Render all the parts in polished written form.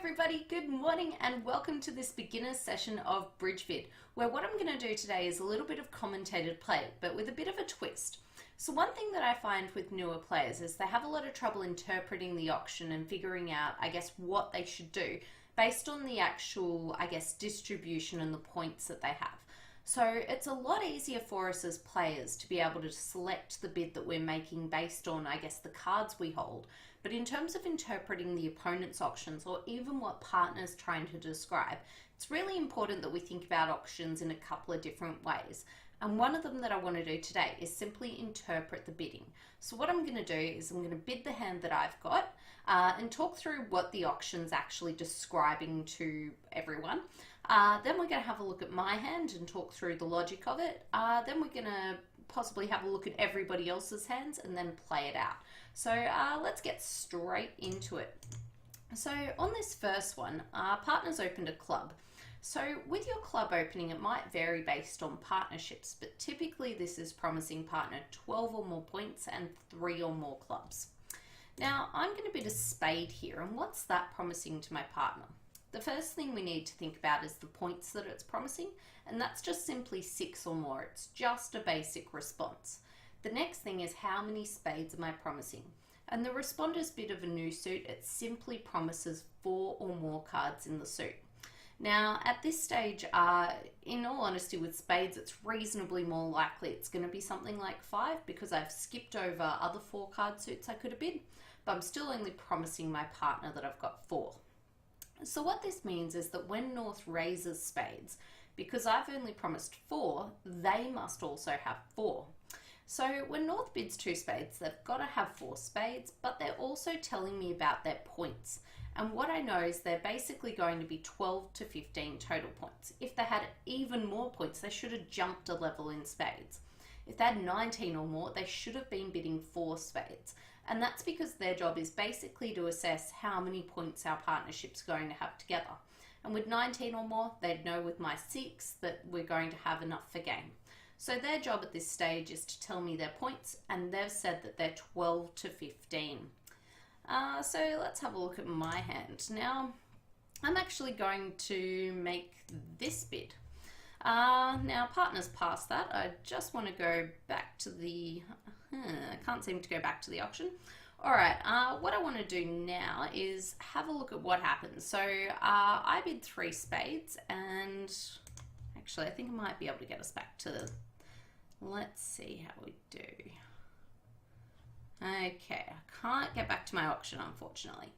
everybody, good morning and welcome to this beginner session of BridgeVid, where what I'm going to do today is a little bit of commentated play, but with a bit of a twist. So one thing that I find with newer players is they have a lot of trouble interpreting the auction and figuring out, what they should do based on the actual, distribution and the points that they have. So it's a lot easier for us as players to be able to select the bid that we're making based on, the cards we hold. But in terms of interpreting the opponent's auctions or even what partner's trying to describe, it's really important that we think about auctions in a couple of different ways. And one of them that I want to do today is simply interpret the bidding. So what I'm going to do is I'm going to bid the hand that I've got and talk through what the auction's actually describing to everyone. Then we're going to have a look at my hand and talk through the logic of it. Then we're going to possibly have a look at everybody else's hands and then play it out. So let's get straight into it. So on this first one, partners opened a club. So with your club opening, it might vary based on partnerships, but typically this is promising partner 12 or more points and 3 or more clubs. Now I'm going to bid a spade here, and what's that promising to my partner? The first thing we need to think about is the points that it's promising, and that's just simply 6 or more. It's just a basic response. The next thing is how many spades am I promising? And the responder's bid of a new suit, it simply promises 4 or more cards in the suit. Now at this stage, in all honesty with spades, it's reasonably more likely it's going to be something like 5 because I've skipped over other 4 card suits I could have bid, but I'm still only promising my partner that I've got 4. So what this means is that when North raises spades, because I've only promised 4, they must also have 4. So when North bids 2 spades, they've got to have 4 spades, but they're also telling me about their points. And what I know is they're basically going to be 12 to 15 total points. If they had even more points, they should have jumped a level in spades. If they had 19 or more, they should have been bidding 4 spades. And that's because their job is basically to assess how many points our partnership's going to have together. And with 19 or more, they'd know with my 6 that we're going to have enough for game. So their job at this stage is to tell me their points, and they've said that they're 12 to 15. So let's have a look at my hand. Now, I'm actually going to make this bid. Now, partner's past that. I just want to go back to the... I can't seem to go back to the auction. Alright, what I want to do now is have a look at what happens. So I bid 3 spades, and actually I think I might be able to get us back to... Let's see how we do. Okay, I can't get back to my auction, unfortunately.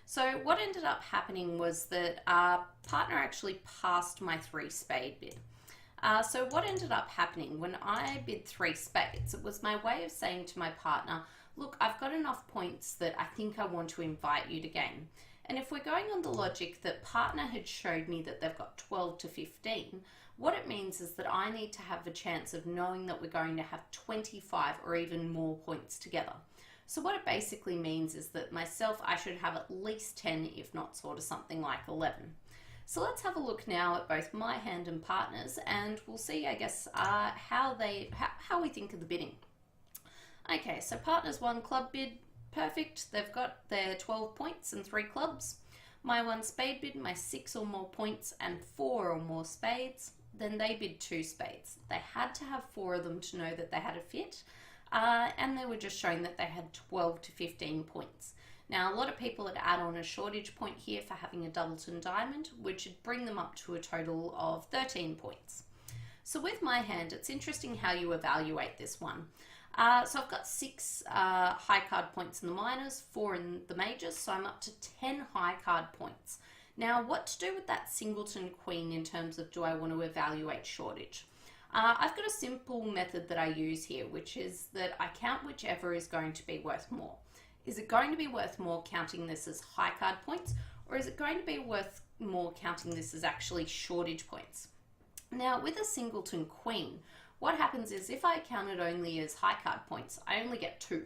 So what ended up happening was that partner actually passed my 3 spade bid. So what ended up happening when I bid 3 spades, it was my way of saying to my partner, look, I've got enough points that I think I want to invite you to game. And if we're going on the logic that partner had showed me that they've got 12 to 15, what it means is that I need to have a chance of knowing that we're going to have 25 or even more points together. So what it basically means is that myself, I should have at least 10, if not sort of something like 11. So let's have a look now at both my hand and partners, and we'll see, how we think of the bidding. Okay, so partners 1 club bid, perfect. They've got their 12 points and 3 clubs. My 1 spade bid, my 6 or more points and 4 or more spades. Then they bid 2 spades. They had to have 4 of them to know that they had a fit, and they were just showing that they had 12 to 15 points. Now, a lot of people would add on a shortage point here for having a doubleton diamond, which would bring them up to a total of 13 points. So with my hand, it's interesting how you evaluate this one. So I've got 6 high card points in the minors, 4 in the majors, so I'm up to 10 high card points. Now, what to do with that singleton queen in terms of do I want to evaluate shortage? I've got a simple method that I use here, which is that I count whichever is going to be worth more. Is it going to be worth more counting this as high card points, or is it going to be worth more counting this as actually shortage points? Now, with a singleton queen, what happens is if I count it only as high card points, I only get 2.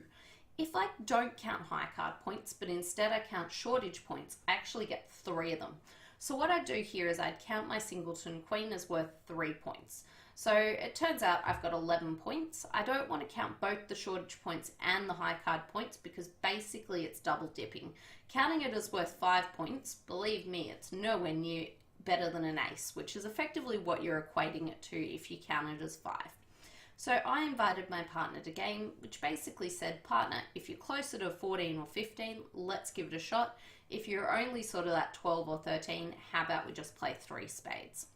If I don't count high card points, but instead I count shortage points, I actually get 3 of them. So what I do here is I'd count my singleton queen as worth 3 points. So it turns out I've got 11 points. I don't want to count both the shortage points and the high card points because basically it's double dipping. Counting it as worth 5 points, believe me, it's nowhere near better than an ace, which is effectively what you're equating it to if you count it as 5. So I invited my partner to game, which basically said, partner, if you're closer to 14 or 15, let's give it a shot. If you're only sort of at 12 or 13, how about we just play 3 spades?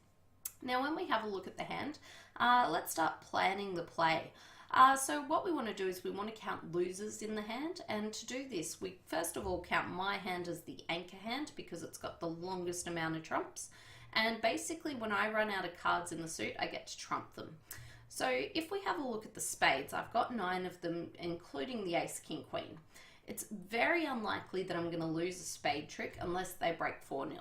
Now, when we have a look at the hand, let's start planning the play. So what we want to do is we want to count losers in the hand, and to do this, we first of all count my hand as the anchor hand because it's got the longest amount of trumps, and basically when I run out of cards in the suit, I get to trump them. So if we have a look at the spades, I've got 9 of them, including the ace, king, queen. It's very unlikely that I'm going to lose a spade trick unless they break 4-0.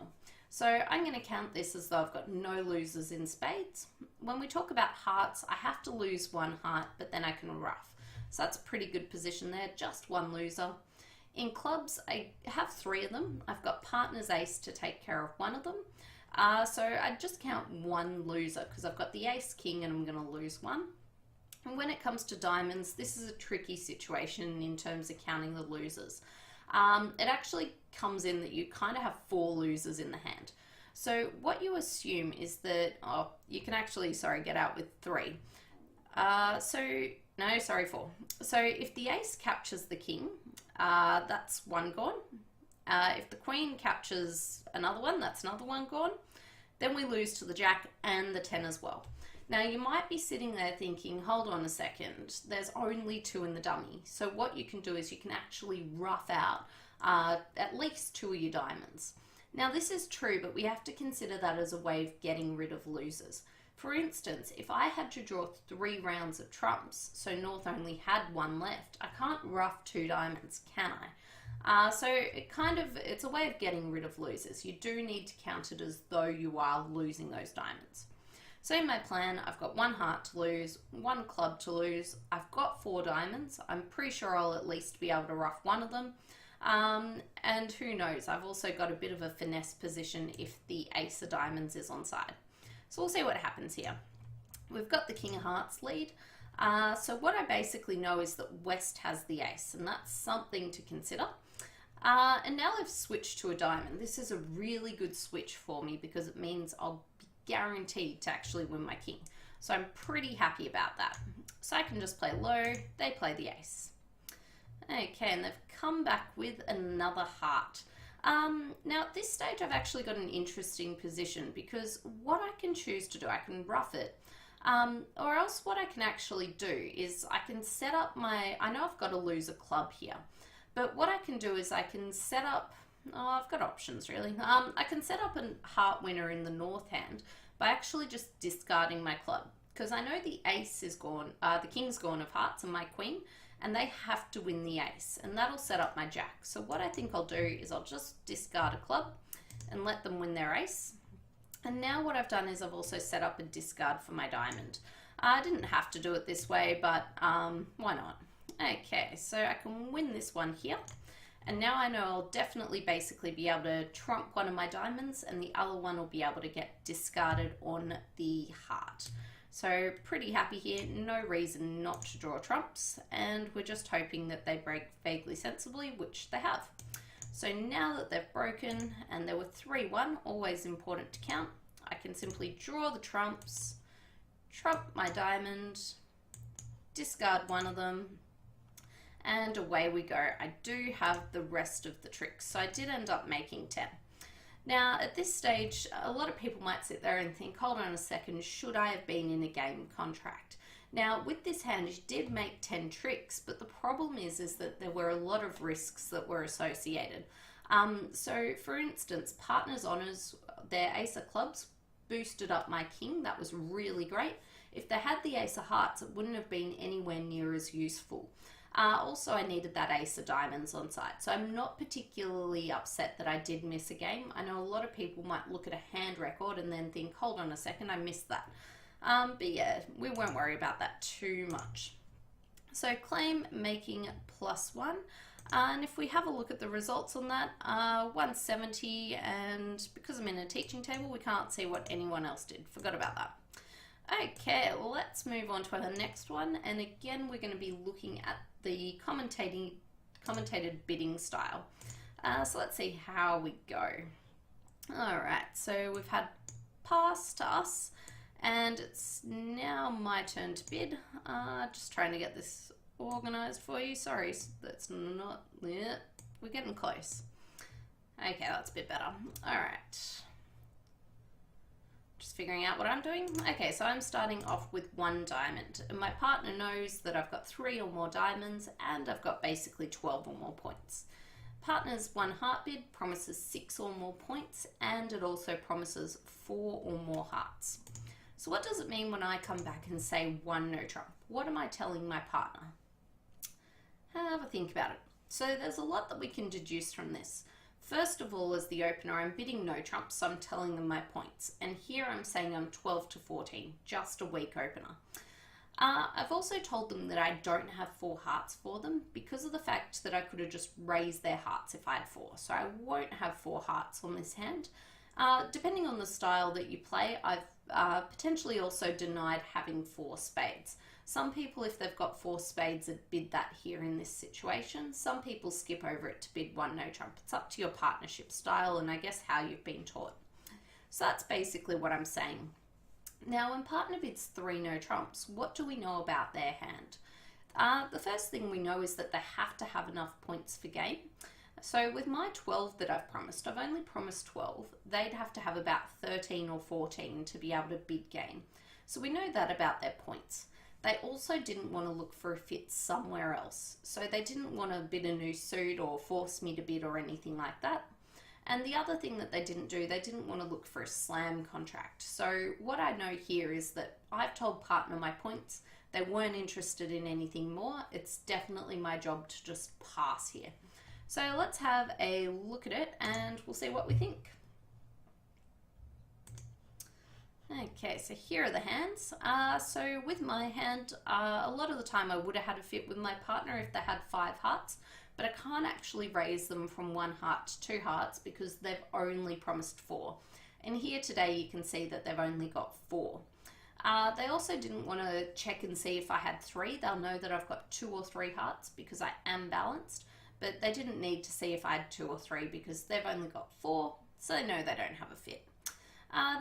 So I'm going to count this as though I've got no losers in spades. When we talk about hearts, I have to lose 1 heart, but then I can ruff. So that's a pretty good position there, just 1 loser. In clubs, I have 3 of them. I've got partner's ace to take care of 1 of them. So I just count 1 loser because I've got the ace, king, and I'm going to lose 1. And when it comes to diamonds, this is a tricky situation in terms of counting the losers. It actually comes in that you kind of have 4 losers in the hand. So what you assume is that, you can actually, get out with 3. 4. So if the ace captures the king, that's 1 gone. If the queen captures another one, that's another 1 gone. Then we lose to the jack and the 10 as well. Now you might be sitting there thinking, hold on a second, there's only 2 in the dummy. So what you can do is you can actually rough out at least 2 of your diamonds. Now this is true, but we have to consider that as a way of getting rid of losers. For instance, if I had to draw 3 rounds of trumps, so North only had 1 left, I can't rough 2 diamonds, can I? So it's a way of getting rid of losers. You do need to count it as though you are losing those diamonds. So in my plan, I've got 1 heart to lose, 1 club to lose, I've got 4 diamonds, I'm pretty sure I'll at least be able to rough 1 of them, and who knows, I've also got a bit of a finesse position if the ace of diamonds is on side. So we'll see what happens here. We've got the king of hearts lead, so what I basically know is that West has the ace, and that's something to consider. And now I've switched to a diamond. This is a really good switch for me because it means I'll be guaranteed to actually win my king. So I'm pretty happy about that. So I can just play low, they play the ace. Okay, and they've come back with another heart. Now at this stage I've actually got an interesting position because what I can choose to do, I can rough it, or else what I can actually do is I can set up I know I've got to lose a club here, but what I can do is I can set up, I've got options really. I can set up a heart winner in the north hand by actually just discarding my club, because I know the ace is gone, the king's gone of hearts and my queen, and they have to win the ace, and that'll set up my jack. So what I think I'll do is I'll just discard a club and let them win their ace. And now what I've done is I've also set up a discard for my diamond. I didn't have to do it this way, but why not? Okay, so I can win this one here. And now I know I'll definitely basically be able to trump one of my diamonds and the other one will be able to get discarded on the heart. So pretty happy here, no reason not to draw trumps, and we're just hoping that they break vaguely sensibly, which they have. So now that they've broken, and there were 3-1, always important to count, I can simply draw the trumps, trump my diamond, discard one of them, and away we go. I do have the rest of the tricks, so I did end up making 10. Now, at this stage, a lot of people might sit there and think, hold on a second, should I have been in a game contract? Now, with this hand, you did make 10 tricks, but the problem is that there were a lot of risks that were associated. So, for instance, partners' honours, their ace of clubs boosted up my king. That was really great. If they had the ace of hearts, it wouldn't have been anywhere near as useful. Also, I needed that ace of diamonds on side, so I'm not particularly upset that I did miss a game. I know a lot of people might look at a hand record and then think, hold on a second, I missed that. But yeah, we won't worry about that too much. So claim making +1, and if we have a look at the results on that, 170, and because I'm in a teaching table, we can't see what anyone else did. Forgot about that. Okay, let's move on to our next one. And again, we're going to be looking at the commentated bidding style. So let's see how we go. All right, so we've had pass to us, and it's now my turn to bid. Just trying to get this organized for you. Sorry, that's not it. We're getting close. Okay, that's a bit better. All right. Just figuring out what I'm doing. Okay, so I'm starting off with 1 diamond. And my partner knows that I've got 3 or more diamonds, and I've got basically 12 or more points. Partner's 1 heart bid promises 6 or more points, and it also promises 4 or more hearts. So what does it mean when I come back and say 1 no trump? What am I telling my partner? Have a think about it. So there's a lot that we can deduce from this. First of all, as the opener, I'm bidding no trumps, so I'm telling them my points. And here I'm saying I'm 12 to 14, just a weak opener. I've also told them that I don't have 4 hearts for them because of the fact that I could have just raised their hearts if I had 4. So I won't have 4 hearts on this hand. Depending on the style that you play, I've potentially also denied having 4 spades. Some people, if they've got 4 spades, would bid that here in this situation. Some people skip over it to bid 1 no trump. It's up to your partnership style and I guess how you've been taught. So that's basically what I'm saying. Now, when partner bids 3 no trumps, what do we know about their hand? The first thing we know is that they have to have enough points for game. So with my 12 that I've promised, I've only promised 12. They'd have to have about 13 or 14 to be able to bid game. So we know that about their points. They also didn't want to look for a fit somewhere else. So they didn't want to bid a new suit or force me to bid or anything like that. And the other thing that they didn't do, they didn't want to look for a slam contract. So what I know here is that I've told partner my points. They weren't interested in anything more. It's definitely my job to just pass here. So let's have a look at it and we'll see what we think. Okay, so here are the hands. So with my hand, a lot of the time I would have had a fit with my partner if they had 5 hearts, but I can't actually raise them from 1 heart to 2 hearts because they've only promised 4. And here today you can see that they've only got 4. They also didn't want to check and see if I had 3. They'll know that I've got 2 or 3 hearts because I am balanced, but they didn't need to see if I had 2 or 3 because they've only got 4, so they know they don't have a fit.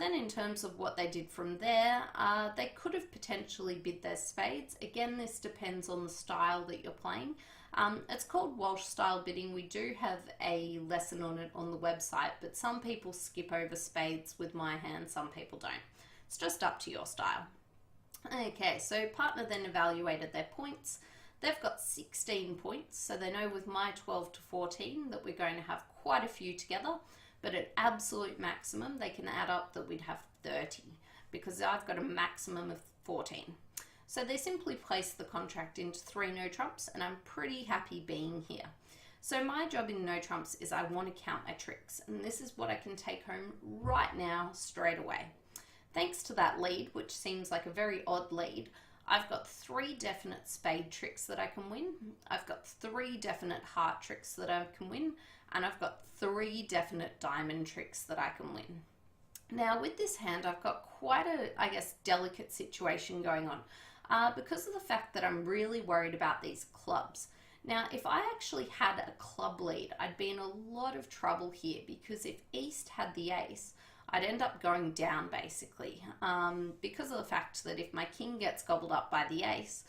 Then in terms of what they did from there, they could have potentially bid their spades. Again, this depends on the style that you're playing. It's called Walsh style bidding. We do have a lesson on it on the website, but some people skip over spades with my hand, some people don't. It's just up to your style. Okay, so partner then evaluated their points. They've got 16 points, so they know with my 12 to 14 that we're going to have quite a few together. But at absolute maximum, they can add up that we'd have 30 because I've got a maximum of 14. So they simply place the contract into 3 no trumps and I'm pretty happy being here. So my job in no trumps is I want to count my tricks and this is what I can take home right now straight away. Thanks to that lead, which seems like a very odd lead, I've got 3 definite spade tricks that I can win. I've got 3 definite heart tricks that I can win. And I've got 3 definite diamond tricks that I can win. Now with this hand, I've got quite a, I guess, delicate situation going on because of the fact that I'm really worried about these clubs. Now, if I actually had a club lead, I'd be in a lot of trouble here because if East had the ace, I'd end up going down basically because of the fact that if my king gets gobbled up by the ace,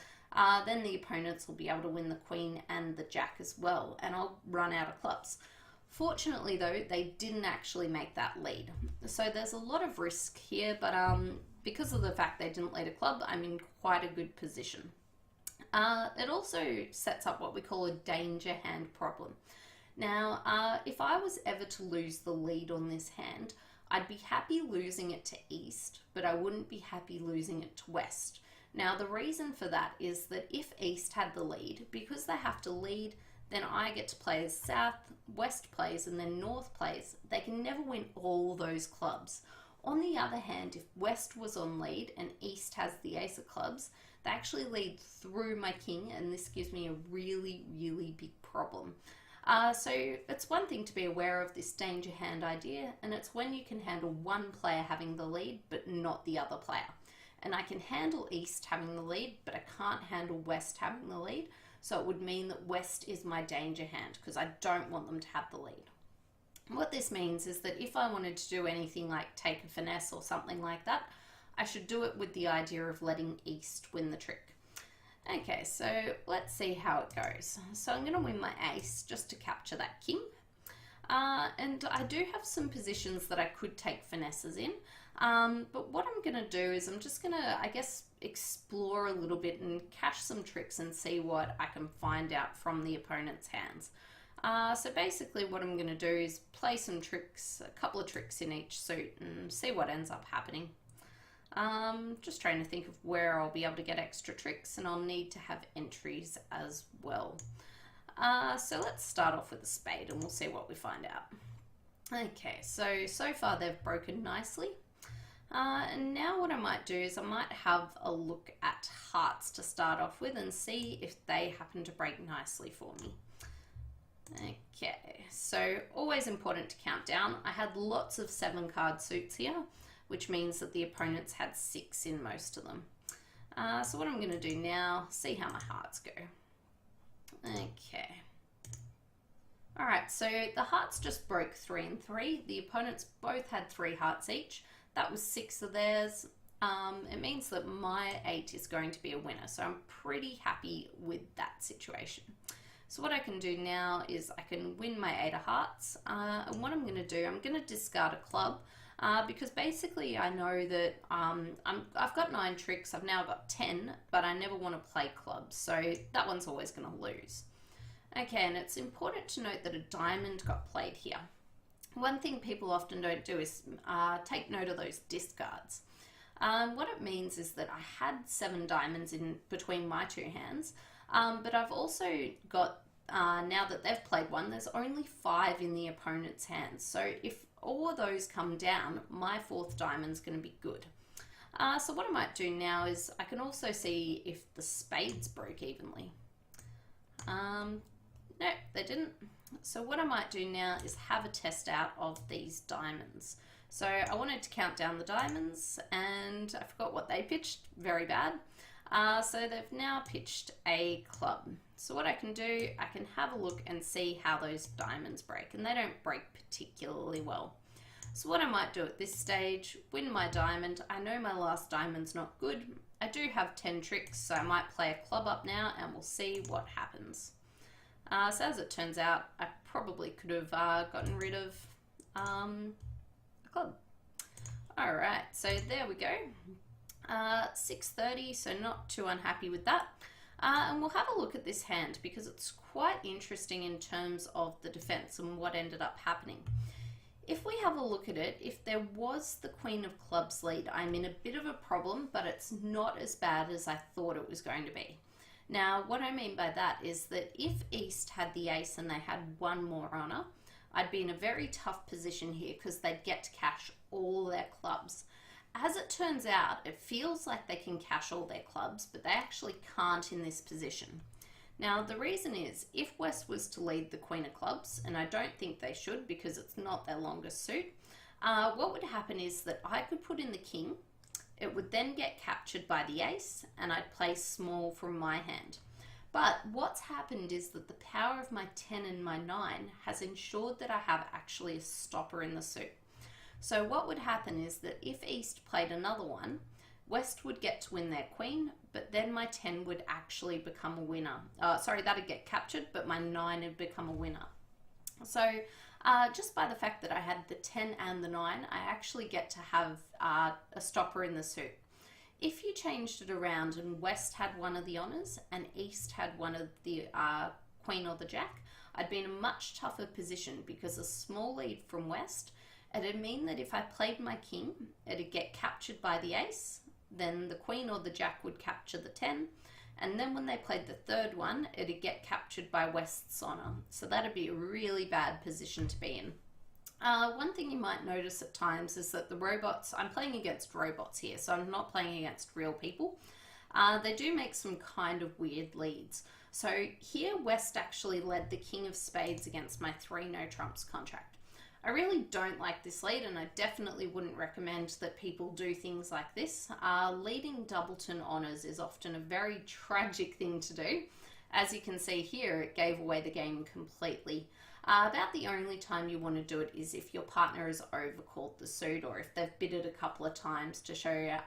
then the opponents will be able to win the queen and the jack as well, and I'll run out of clubs. Fortunately though, they didn't actually make that lead. So there's a lot of risk here, but because of the fact they didn't lead a club, I'm in quite a good position. It also sets up what we call a danger hand problem. Now, if I was ever to lose the lead on this hand, I'd be happy losing it to East, but I wouldn't be happy losing it to West. Now, the reason for that is that if East had the lead, because they have to lead, then I get to play as South, West plays, and then North plays. They can never win all those clubs. On the other hand, if West was on lead and East has the ace of clubs, they actually lead through my king, and this gives me a really, really big problem. So it's one thing to be aware of this danger hand idea, and it's when you can handle one player having the lead, but not the other player. and I can handle East having the lead, but I can't handle West having the lead. So it would mean that West is my danger hand because I don't want them to have the lead. What this means is that if I wanted to do anything like take a finesse or something like that, I should do it with the idea of letting East win the trick. Okay, so let's see how it goes. So I'm going to win my ace just to capture that king. And I do have some positions that I could take finesses in. But what I'm going to do is I'm just going to, I guess, explore a little bit and cache some tricks and see what I can find out from the opponent's hands. So basically what I'm going to do is play some tricks, a couple of tricks in each suit, and see what ends up happening. Just trying to think of where I'll be able to get extra tricks, and I'll need to have entries as well. So let's start off with a spade and we'll see what we find out. Okay, so far they've broken nicely. And now what I might do is I might have a look at hearts to start off with and see if they happen to break nicely for me. Okay, so always important to count down. I had lots of 7 card suits here, which means that the opponents had 6 in most of them. So what I'm going to do now, see how my hearts go. Okay. Alright, so the hearts just broke 3 and 3. The opponents both had 3 hearts each. That was 6 of theirs. It means that my 8 is going to be a winner, so I'm pretty happy with that situation. So what I can do now is I can win my 8 of hearts, and what I'm going to do, I'm going to discard a club, because basically I know that I've got 9 tricks, I've now got 10, but I never want to play clubs, so that one's always going to lose. Okay, and it's important to note that a diamond got played here. One thing people often don't do is take note of those discards. What it means is that I had 7 diamonds in between my 2 hands, but I've also got, now that they've played one, there's only 5 in the opponent's hands. So if all of those come down, my 4th diamond's going to be good. So what I might do now is I can also see if the spades broke evenly. No, they didn't. So what I might do now is have a test out of these diamonds. So I wanted to count down the diamonds and I forgot what they pitched, very bad. So they've now pitched a club. So what I can do, I can have a look and see how those diamonds break, and they don't break particularly well. So what I might do at this stage, win my diamond. I know my last diamond's not good. I do have 10 tricks, so I might play a club up now and we'll see what happens. So as it turns out, I probably could have gotten rid of a club. Alright, so there we go. 630, so not too unhappy with that. And we'll have a look at this hand because it's quite interesting in terms of the defense and what ended up happening. If we have a look at it, if there was the Queen of Clubs lead, I'm in a bit of a problem, but it's not as bad as I thought it was going to be. Now, what I mean by that is that if East had the ace and they had 1 more honor, I'd be in a very tough position here because they'd get to cash all their clubs. As it turns out, it feels like they can cash all their clubs, but they actually can't in this position. Now, the reason is, if West was to lead the Queen of Clubs, and I don't think they should because it's not their longest suit, what would happen is that I could put in the king, it would then get captured by the ace, and I'd play small from my hand. But what's happened is that the power of my 10 and my 9 has ensured that I have actually a stopper in the suit. So what would happen is that if East played another one, West would get to win their queen, but then my 10 would actually become a winner. Sorry, that'd get captured, but my 9 would become a winner. So just by the fact that I had the 10 and the 9, I actually get to have a stopper in the suit. If you changed it around and West had one of the honors and East had one of the queen or the jack, I'd be in a much tougher position because a small lead from West, it'd mean that if I played my king, it'd get captured by the ace, then the queen or the jack would capture the 10, and then when they played the third one, it'd get captured by West's honor. So that'd be a really bad position to be in. One thing you might notice at times is that the robots, I'm playing against robots here, so I'm not playing against real people. They do make some kind of weird leads. So here West actually led the King of Spades against my 3 no trumps contract. I really don't like this lead, and I definitely wouldn't recommend that people do things like this. Leading Doubleton Honours is often a very tragic thing to do. As you can see here, it gave away the game completely. About the only time you want to do it is if your partner has overcalled the suit, or if they've bid it a couple of times to show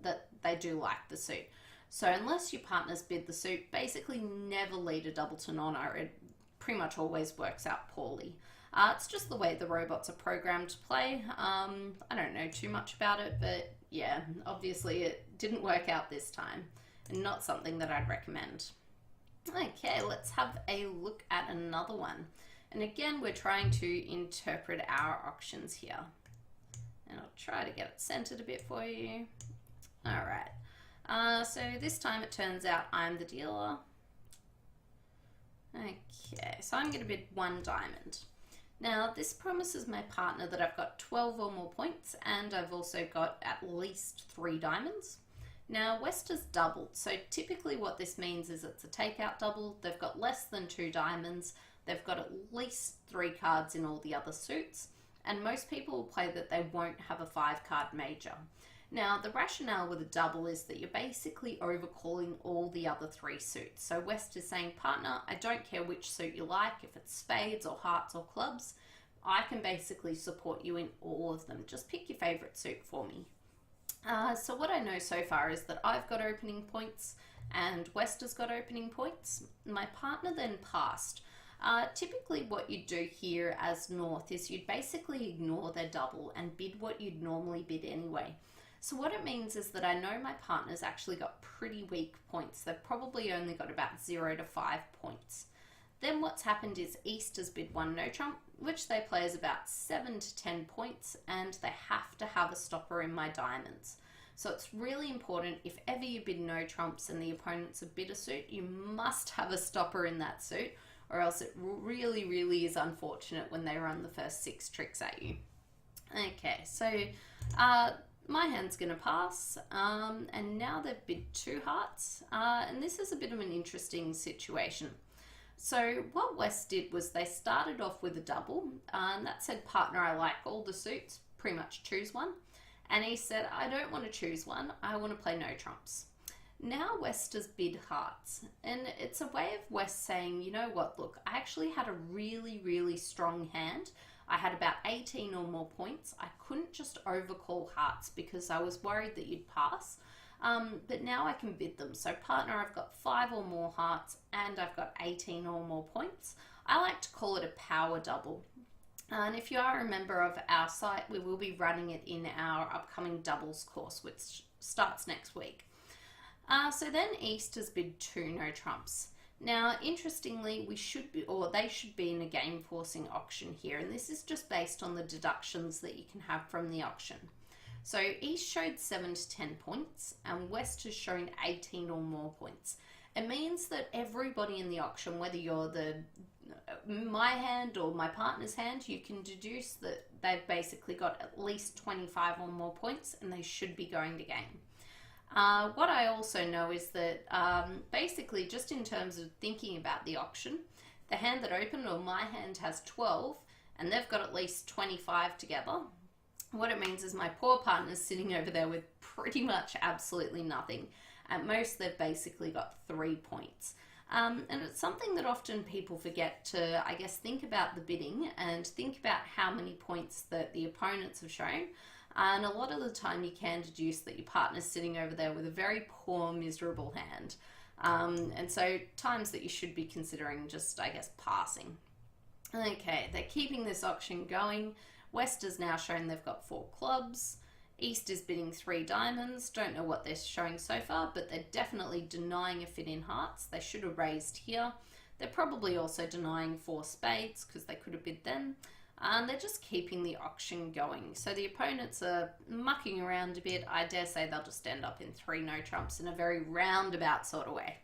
that they do like the suit. So unless your partner's bid the suit, basically never lead a Doubleton Honour. It pretty much always works out poorly. It's just the way the robots are programmed to play. I don't know too much about it, but yeah, obviously it didn't work out this time, and not something that I'd recommend. Okay, let's have a look at another one. And again, we're trying to interpret our auctions here. And I'll try to get it centered a bit for you. All right. So this time it turns out I'm the dealer. Okay, so I'm going to bid 1 diamond. Now, this promises my partner that I've got 12 or more points, and I've also got at least 3 diamonds. Now, West has doubled, so typically what this means is it's a takeout double. They've got less than 2 diamonds. They've got at least 3 cards in all the other suits, and most people will play that they won't have a 5-card major. Now, the rationale with a double is that you're basically overcalling all the other 3 suits. So West is saying, partner, I don't care which suit you like, if it's spades or hearts or clubs, I can basically support you in all of them. Just pick your favorite suit for me. So what I know so far is that I've got opening points and West has got opening points. My partner then passed. Typically what you'd do here as North is you'd basically ignore their double and bid what you'd normally bid anyway. So what it means is that I know my partner's actually got pretty weak points. They've probably only got about 0 to 5 points. Then what's happened is East has bid 1 no trump, which they play as about 7 to 10 points, and they have to have a stopper in my diamonds. So it's really important, if ever you bid no trumps and the opponents have bid a suit, you must have a stopper in that suit, or else it really, really is unfortunate when they run the first 6 tricks at you. Okay, so my hand's going to pass, and now they've bid 2 hearts, and this is a bit of an interesting situation. So what West did was they started off with a double, and that said, partner, I like all the suits, pretty much choose one. And he said, I don't want to choose one, I want to play no trumps. Now West has bid hearts, and it's a way of West saying, you know what, look, I actually had a really, really strong hand. I had about 18 or more points. I couldn't just overcall hearts because I was worried that you'd pass. But now I can bid them. So partner, I've got 5 or more hearts and I've got 18 or more points. I like to call it a power double. And if you are a member of our site, we will be running it in our upcoming doubles course, which starts next week. So then East has bid 2 no trumps. Now, interestingly, we should be, or they should be in a game forcing auction here. And this is just based on the deductions that you can have from the auction. So East showed 7 to 10 points and West has shown 18 or more points. It means that everybody in the auction, whether you're my hand or my partner's hand, you can deduce that they've basically got at least 25 or more points and they should be going to game. What I also know is that basically just in terms of thinking about the auction, the hand that opened, or my hand, has 12 and they've got at least 25 together. What it means is my poor partner's sitting over there with pretty much absolutely nothing. At most, they've basically got 3 points. And it's something that often people forget to, I guess, think about the bidding and think about how many points that the opponents have shown. And a lot of the time you can deduce that your partner's sitting over there with a very poor, miserable hand. And so times that you should be considering just, I guess, passing. Okay, they're keeping this auction going. West has now shown they've got 4 clubs. East is bidding 3 diamonds. Don't know what they're showing so far, but they're definitely denying a fit in hearts. They should have raised here. They're probably also denying 4 spades because they could have bid them. And they're just keeping the auction going. So the opponents are mucking around a bit. I dare say they'll just end up in 3 no trumps in a very roundabout sort of way.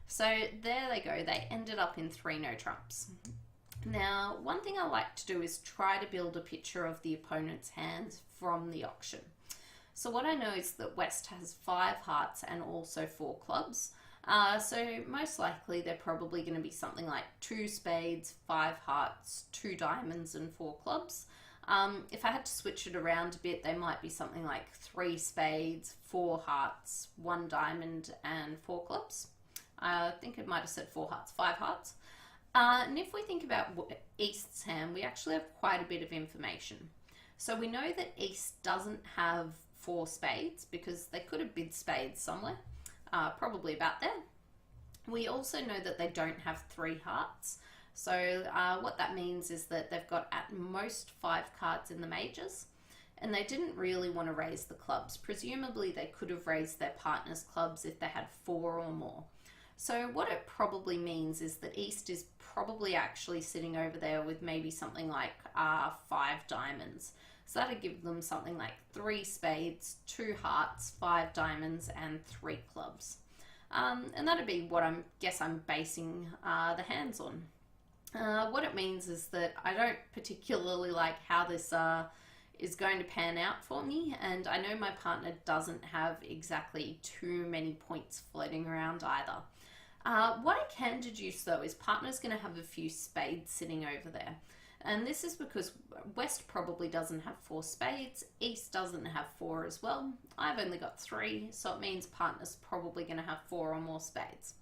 So there they go. They ended up in 3 no trumps. Now, one thing I like to do is try to build a picture of the opponent's hands from the auction. So what I know is that West has 5 hearts and also 4 clubs. So most likely they're probably going to be something like 2 spades, 5 hearts, 2 diamonds, and 4 clubs. If I had to switch it around a bit, they might be something like 3 spades, 4 hearts, 1 diamond, and 4 clubs. I think it might have said 4 hearts, 5 hearts. And if we think about East's hand, we actually have quite a bit of information. So we know that East doesn't have 4 spades because they could have bid spades somewhere, probably about there. We also know that they don't have 3 hearts. So what that means is that they've got at most 5 cards in the majors, and they didn't really want to raise the clubs. Presumably they could have raised their partner's clubs if they had 4 or more. So what it probably means is that East is probably actually sitting over there with maybe something like 5 diamonds. So that'd give them something like 3 spades, 2 hearts, 5 diamonds, and 3 clubs. And that'd be what I'm basing the hands on. What it means is that I don't particularly like how this is going to pan out for me, and I know my partner doesn't have exactly too many points floating around either. What I can deduce though is partner's going to have a few spades sitting over there, and this is because West probably doesn't have 4 spades, East doesn't have 4 as well. I've only got 3, so it means partner's probably going to have 4 or more spades.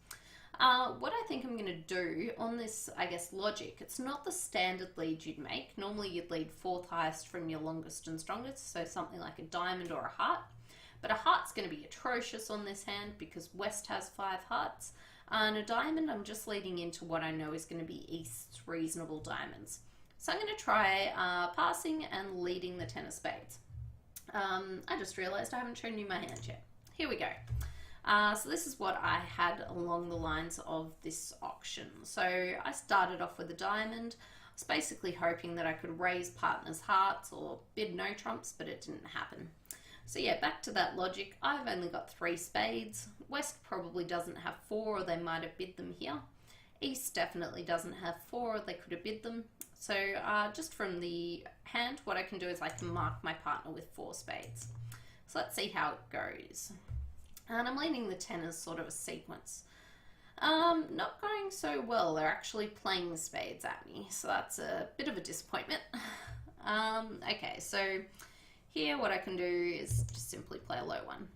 What I think I'm going to do on this, I guess, logic, it's not the standard lead you'd make. Normally you'd lead 4th highest from your longest and strongest, so something like a diamond or a heart. But a heart's going to be atrocious on this hand because West has 5 hearts. And a diamond, I'm just leading into what I know is going to be East's reasonable diamonds. So I'm going to try passing and leading the 10 of spades. I just realised I haven't shown you my hand yet. Here we go. So this is what I had along the lines of this auction. So I started off with a diamond. I was basically hoping that I could raise partner's hearts or bid no trumps, but it didn't happen. So yeah, back to that logic, I've only got 3 spades. West probably doesn't have 4, or they might have bid them here. East definitely doesn't have 4, or they could have bid them. So just from the hand, what I can do is I can mark my partner with 4 spades. So let's see how it goes. And I'm leaning the 10 as sort of a sequence. Not going so well. They're actually playing the spades at me, so that's a bit of a disappointment. Okay, so here what I can do is just simply play a low one.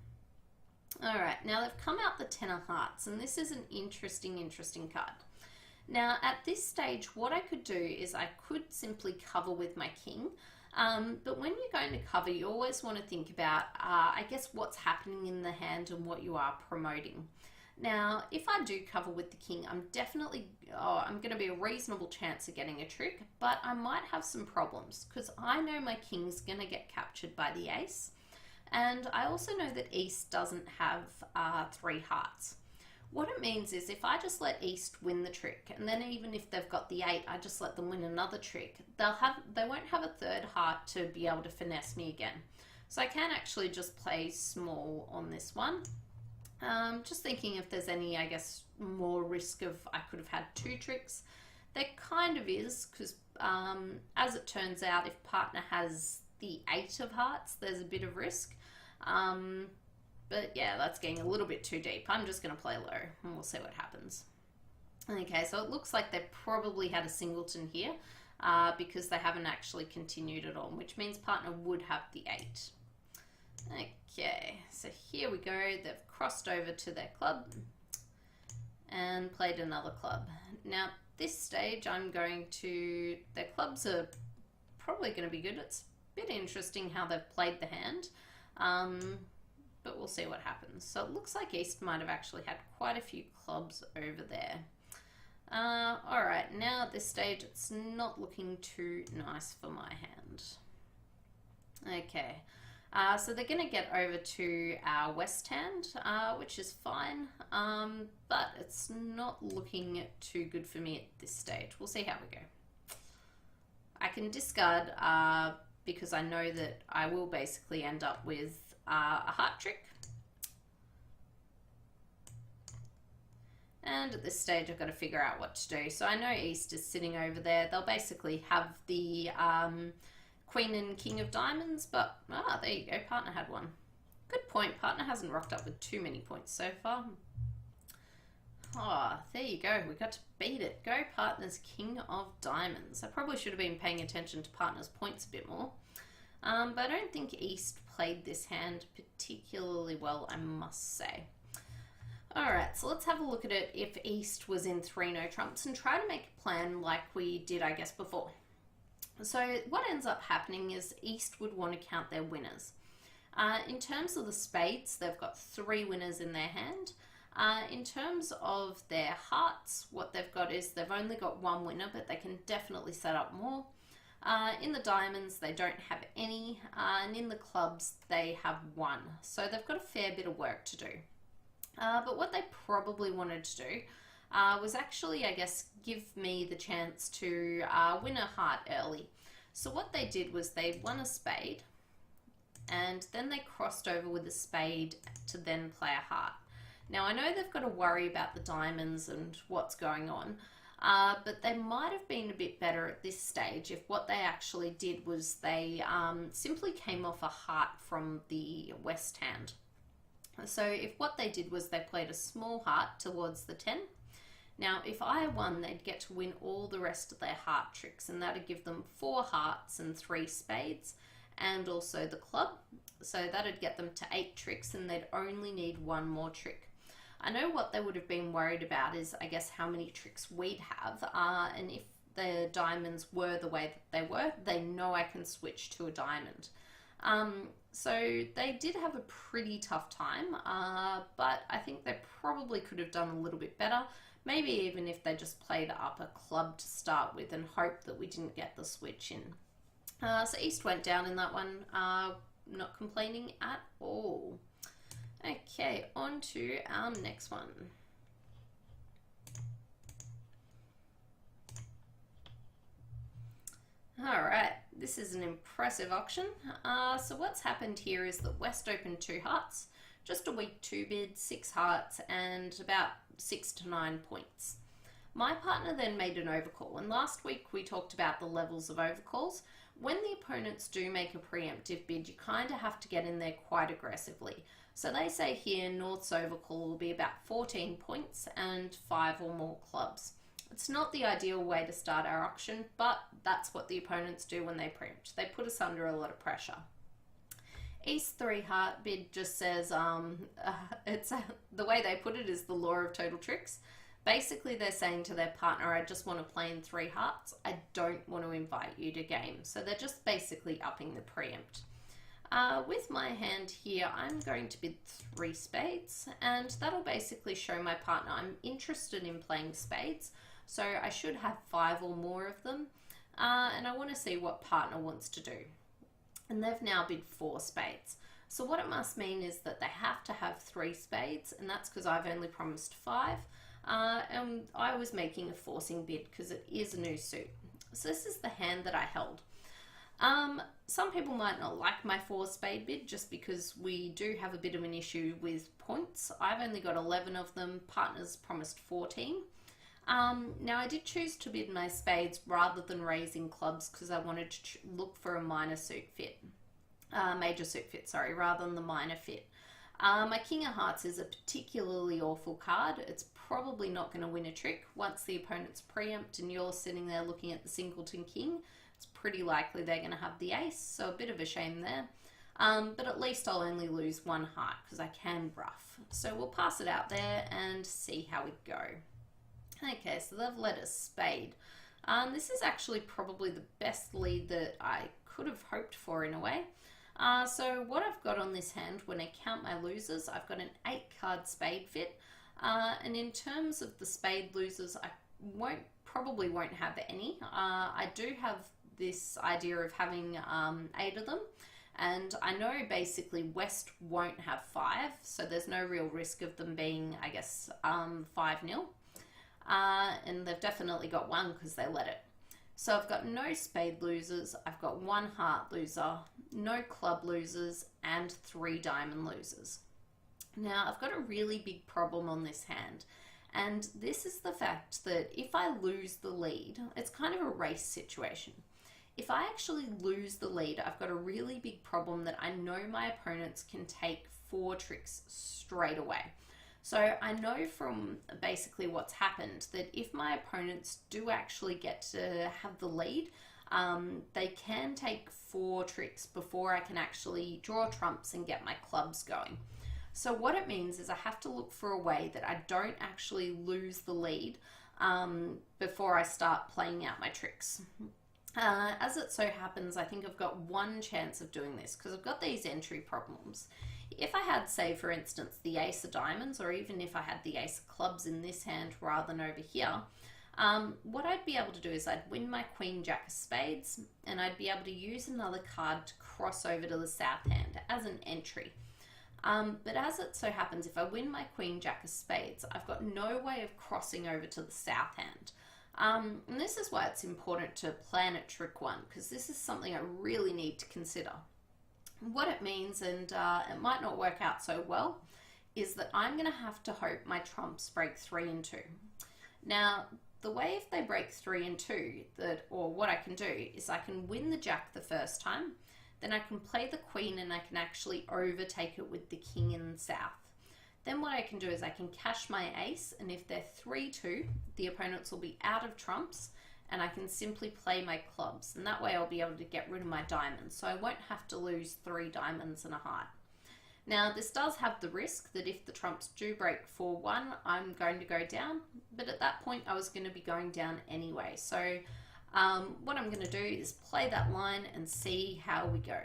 Alright, now they've come out the 10 of hearts, and this is an interesting card. Now at this stage what I could do is I could simply cover with my king, but when you're going to cover you always want to think about I guess what's happening in the hand and what you are promoting. Now if I do cover with the king, I'm going to be a reasonable chance of getting a trick, but I might have some problems because I know my king's going to get captured by the ace, and I also know that East doesn't have 3 hearts. What it means is if I just let East win the trick, and then even if they've got the 8, I just let them win another trick, they won't have a 3rd heart to be able to finesse me again. So I can actually just play small on this one. Just thinking if there's any, I guess, more risk of I could have had 2 tricks. There kind of is, because as it turns out, if partner has the 8 of hearts, there's a bit of risk. But yeah, that's getting a little bit too deep. I'm just going to play low and we'll see what happens. Okay, so it looks like they probably had a singleton here because they haven't actually continued it on, which means partner would have the 8. Okay, so here we go. They've crossed over to their club and played another club. Now, this stage I'm going to... Their clubs are probably going to be good. It's a bit interesting how they've played the hand. But we'll see what happens. So it looks like East might have actually had quite a few clubs over there. Alright, now at this stage it's not looking too nice for my hand. Okay, so they're going to get over to our West hand, which is fine, but it's not looking too good for me at this stage. We'll see how we go. I can discard because I know that I will basically end up with a heart trick, and at this stage I've got to figure out what to do. So I know East is sitting over there. They'll basically have the Queen and King of Diamonds, but there you go, partner had one. Good point, partner hasn't rocked up with too many points so far. Oh, there you go. We got to beat it. Go partners, king of diamonds. I probably should have been paying attention to partners' points a bit more. But I don't think East played this hand particularly well, I must say. Alright, so let's have a look at it if East was in 3 no trumps and try to make a plan like we did, I guess, before. So what ends up happening is East would want to count their winners. In terms of the spades, they've got 3 winners in their hand. In terms of their hearts, what they've got is they've only got 1 winner, but they can definitely set up more. In the diamonds, they don't have any, and in the clubs, they have 1. So they've got a fair bit of work to do. But what they probably wanted to do was actually, I guess, give me the chance to win a heart early. So what they did was they won a spade, and then they crossed over with a spade to then play a heart. Now, I know they've got to worry about the diamonds and what's going on, but they might have been a bit better at this stage if what they actually did was they simply came off a heart from the west hand. So if what they did was they played a small heart towards the 10, now if I won, they'd get to win all the rest of their heart tricks, and that'd give them 4 hearts and 3 spades, and also the club. So that'd get them to 8 tricks, and they'd only need 1 more trick. I know what they would have been worried about is, I guess, how many tricks we'd have, and if the diamonds were the way that they were, they know I can switch to a diamond. So they did have a pretty tough time, but I think they probably could have done a little bit better. Maybe even if they just played up a club to start with and hoped that we didn't get the switch in. So East went down in that one, not complaining at all. Okay, on to our next one. Alright, this is an impressive auction. So what's happened here is that West opened 2 hearts, just a weak 2 bid, 6 hearts, and about 6 to 9 points. My partner then made an overcall, and last week we talked about the levels of overcalls. When the opponents do make a preemptive bid, you kind of have to get in there quite aggressively. So they say here North's overcall will be about 14 points and 5 or more clubs. It's not the ideal way to start our auction, but that's what the opponents do when they preempt. They put us under a lot of pressure. East 3 heart bid just says, the way they put it is the law of total tricks. Basically, they're saying to their partner, I just want to play in 3 hearts. I don't want to invite you to game. So they're just basically upping the preempt. With my hand here, I'm going to bid 3 spades, and that'll basically show my partner I'm interested in playing spades. So I should have 5 or more of them, and I want to see what partner wants to do. And they've now bid 4 spades. So what it must mean is that they have to have 3 spades, and that's because I've only promised 5. And I was making a forcing bid because it is a new suit. So this is the hand that I held. Some people might not like my 4 spade bid just because we do have a bit of an issue with points. I've only got 11 of them, partners promised 14. Now I did choose to bid my spades rather than raising clubs because I wanted to look for a major suit fit, rather than the minor fit. My King of Hearts is a particularly awful card. It's probably not going to win a trick. Once the opponent's preempt and you're sitting there looking at the singleton king, it's pretty likely they're going to have the ace, so a bit of a shame there. But at least I'll only lose 1 heart because I can bluff. So we'll pass it out there and see how we go. Okay, so they've led a spade. This is actually probably the best lead that I could have hoped for in a way. So what I've got on this hand, when I count my losers, I've got an 8-card spade fit. And in terms of the spade losers, I probably won't have any. I do have this idea of having 8 of them. And I know basically West won't have 5, so there's no real risk of them being, I guess, 5-0. And they've definitely got 1 because they let it. So I've got no spade losers, I've got 1 heart loser, no club losers, and 3 diamond losers. Now I've got a really big problem on this hand, and this is the fact that if I lose the lead, it's kind of a race situation. If I actually lose the lead, I've got a really big problem that I know my opponents can take 4 tricks straight away. So I know from basically what's happened that if my opponents do actually get to have the lead, they can take 4 tricks before I can actually draw trumps and get my clubs going. So what it means is I have to look for a way that I don't actually lose the lead before I start playing out my tricks. As it so happens, I think I've got one chance of doing this because I've got these entry problems. If I had, say, for instance, the ace of diamonds, or even if I had the ace of clubs in this hand rather than over here, what I'd be able to do is I'd win my queen jack of spades, and I'd be able to use another card to cross over to the south hand as an entry. But as it so happens, if I win my queen jack of spades, I've got no way of crossing over to the south hand. And this is why it's important to plan at trick 1, because this is something I really need to consider. What it means, and it might not work out so well, is that I'm going to have to hope my trumps break 3 and 2. Now, the way if they break 3 and 2, or what I can do is I can win the jack the first time, then I can play the queen and I can actually overtake it with the king in the south. Then what I can do is I can cash my ace, and if they're 3-2, the opponents will be out of trumps, and I can simply play my clubs, and that way I'll be able to get rid of my diamonds, so I won't have to lose 3 diamonds and a heart. Now, this does have the risk that if the trumps do break 4-1, I'm going to go down, but at that point I was going to be going down anyway, so what I'm going to do is play that line and see how we go.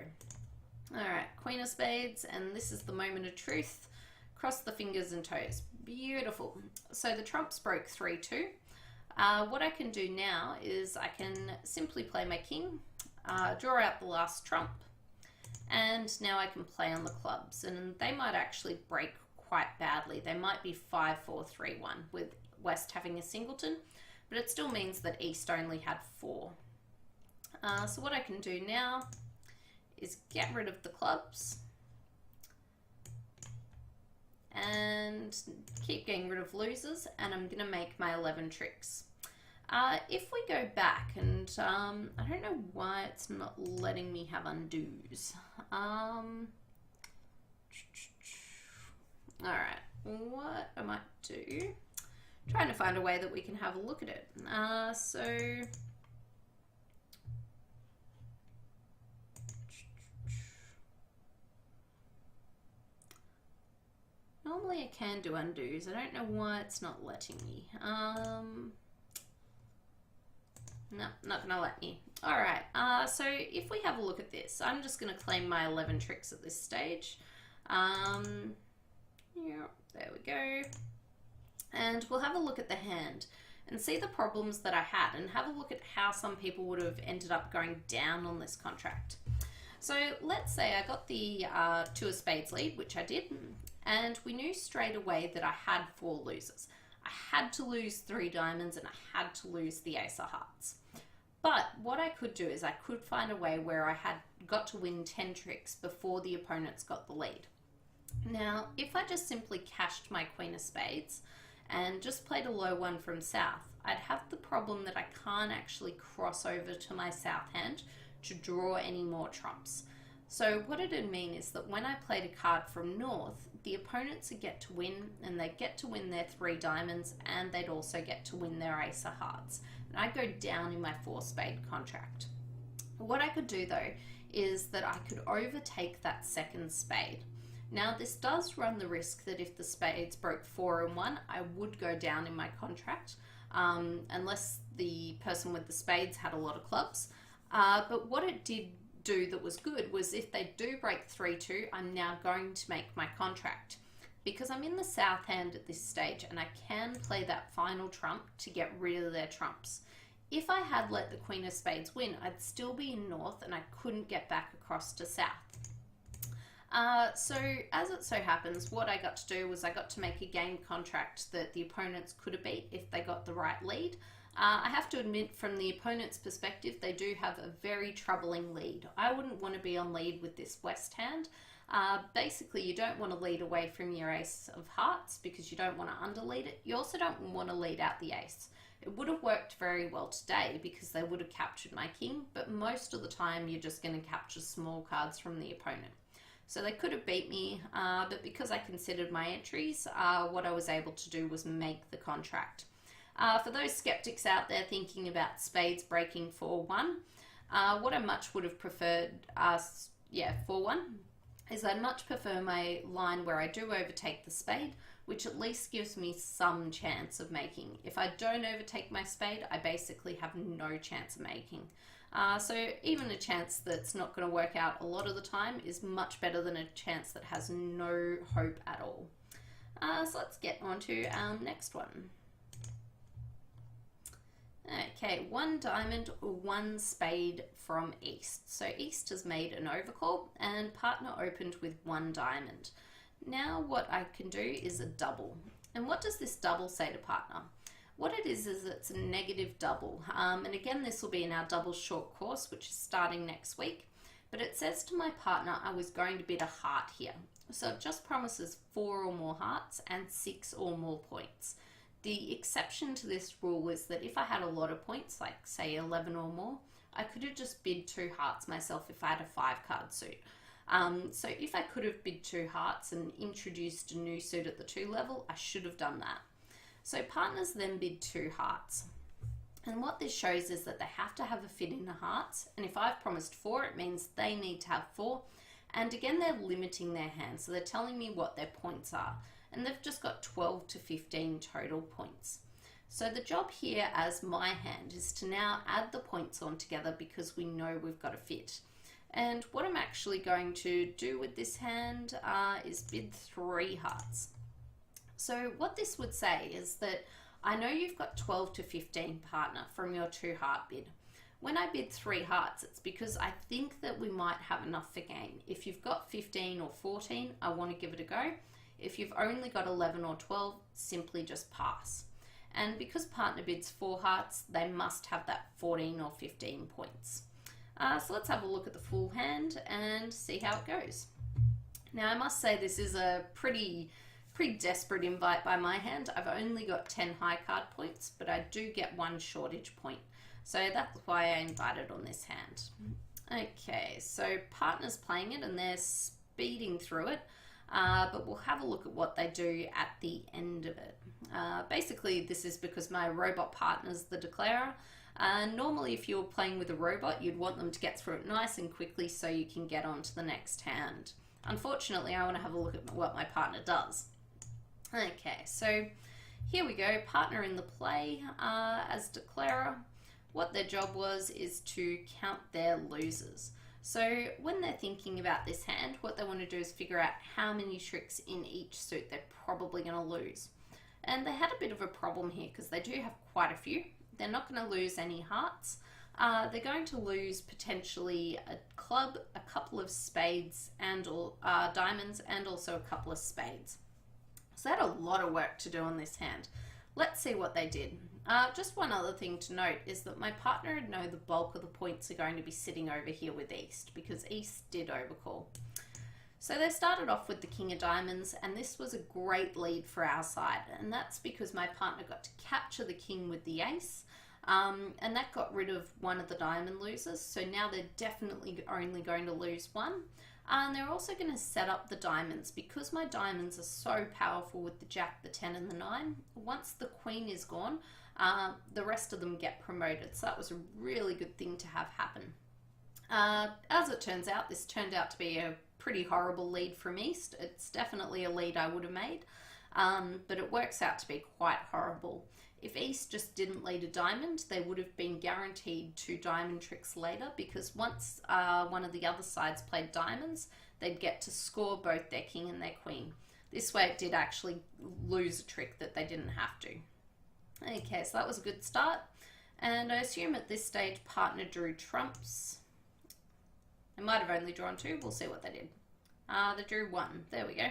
Alright, queen of spades, and this is the moment of truth. Cross the fingers and toes. Beautiful. So the trumps broke 3-2. What I can do now is I can simply play my king, draw out the last trump, and now I can play on the clubs. And they might actually break quite badly. They might be 5-4-3-1 with West having a singleton, but it still means that East only had 4. So what I can do now is get rid of the clubs and keep getting rid of losers, and I'm going to make my 11 tricks. If we go back, and I don't know why it's not letting me have undos. Alright, what I might do, trying to find a way that we can have a look at it. So normally I can do undos. I don't know why it's not letting me. No, not gonna let me. Alright, so if we have a look at this, I'm just gonna claim my 11 tricks at this stage. Yeah, there we go. And we'll have a look at the hand and see the problems that I had, and have a look at how some people would have ended up going down on this contract. So let's say I got the 2 of spades lead, which I did, and we knew straight away that I had 4 losers. I had to lose 3 diamonds and I had to lose the ace of hearts. But what I could do is I could find a way where I had got to win 10 tricks before the opponents got the lead. Now, if I just simply cashed my queen of spades and just played a low one from south, I'd have the problem that I can't actually cross over to my south hand to draw any more trumps. So what it'd mean is that when I played a card from north, the opponents would get to win, and they'd get to win their 3 diamonds, and they'd also get to win their ace of hearts. And I'd go down in my 4 spade contract. What I could do though is that I could overtake that second spade. Now this does run the risk that if the spades broke 4 and 1, I would go down in my contract, unless the person with the spades had a lot of clubs. But what it did do that was good was if they do break 3-2, I'm now going to make my contract, because I'm in the south hand at this stage and I can play that final trump to get rid of their trumps. If I had let the queen of spades win, I'd still be in north and I couldn't get back across to south. So as it so happens, what I got to do was I got to make a game contract that the opponents could have beat if they got the right lead. I have to admit, from the opponent's perspective, they do have a very troubling lead. I wouldn't want to be on lead with this West hand. Basically, you don't want to lead away from your ace of hearts because you don't want to underlead it. You also don't want to lead out the ace. It would have worked very well today because they would have captured my king, but most of the time you're just going to capture small cards from the opponent. So they could have beat me, but because I considered my entries, what I was able to do was make the contract. For those skeptics out there thinking about spades breaking 4-1, what I much would have preferred, 4-1, is I'd much prefer my line where I do overtake the spade, which at least gives me some chance of making. If I don't overtake my spade, I basically have no chance of making. So even a chance that's not going to work out a lot of the time is much better than a chance that has no hope at all. So let's get on to our next one. Okay, 1 diamond, 1 spade from East. So East has made an overcall and partner opened with 1 diamond. Now what I can do is a double. And what does this double say to partner? What it is it's a negative double. And again, this will be in our double short course, which is starting next week. But it says to my partner, I was going to bid a heart here. So it just promises 4 or more hearts and 6 or more points. The exception to this rule is that if I had a lot of points, like say 11 or more, I could have just bid 2 hearts myself if I had a 5-card suit. So if I could have bid 2 hearts and introduced a new suit at the 2 level, I should have done that. So partners then bid 2 hearts. And what this shows is that they have to have a fit in the hearts. And if I've promised 4, it means they need to have 4. And again, they're limiting their hand. So they're telling me what their points are. And they've just got 12 to 15 total points. So the job here as my hand is to now add the points on together because we know we've got a fit. And what I'm actually going to do with this hand is bid 3 hearts. So what this would say is that I know you've got 12 to 15 partner from your 2 heart bid. When I bid 3 hearts, it's because I think that we might have enough for game. If you've got 15 or 14, I want to give it a go. If you've only got 11 or 12, simply just pass. And because partner bids 4 hearts, they must have that 14 or 15 points. So let's have a look at the full hand and see how it goes. Now I must say this is a pretty desperate invite by my hand. I've only got 10 high card points, but I do get 1 shortage point. So that's why I invited on this hand. Okay, so partner's playing it and they're speeding through it. But we'll have a look at what they do at the end of it. Basically, this is because my robot partner's the declarer. Normally, if you were playing with a robot, you'd want them to get through it nice and quickly so you can get on to the next hand. Unfortunately, I want to have a look at what my partner does. Okay, so here we go. Partner in the play as declarer. What their job was is to count their losers. So when they're thinking about this hand, what they want to do is figure out how many tricks in each suit they're probably going to lose. And they had a bit of a problem here because they do have quite a few. They're not going to lose any hearts. They're going to lose potentially a club, a couple of spades and diamonds, and also a couple of spades. So they had a lot of work to do on this hand. Let's see what they did. Just one other thing to note is that my partner would know the bulk of the points are going to be sitting over here with East because East did overcall. So they started off with the King of Diamonds, and this was a great lead for our side, and that's because my partner got to capture the King with the Ace, and that got rid of one of the diamond losers. So now they're definitely only going to lose 1. And they're also going to set up the diamonds because my diamonds are so powerful with the Jack, the 10 and the 9. Once the Queen is gone, the rest of them get promoted. So that was a really good thing to have happen. As it turns out, this turned out to be a pretty horrible lead from East. It's definitely a lead I would have made, but it works out to be quite horrible. If East just didn't lead a diamond, they would have been guaranteed 2 diamond tricks later because once one of the other sides played diamonds, they'd get to score both their king and their queen. This way it did actually lose a trick that they didn't have to. Okay, so that was a good start. And I assume at this stage partner drew trumps. They might have only drawn 2. We'll see what they did. They drew 1. There we go.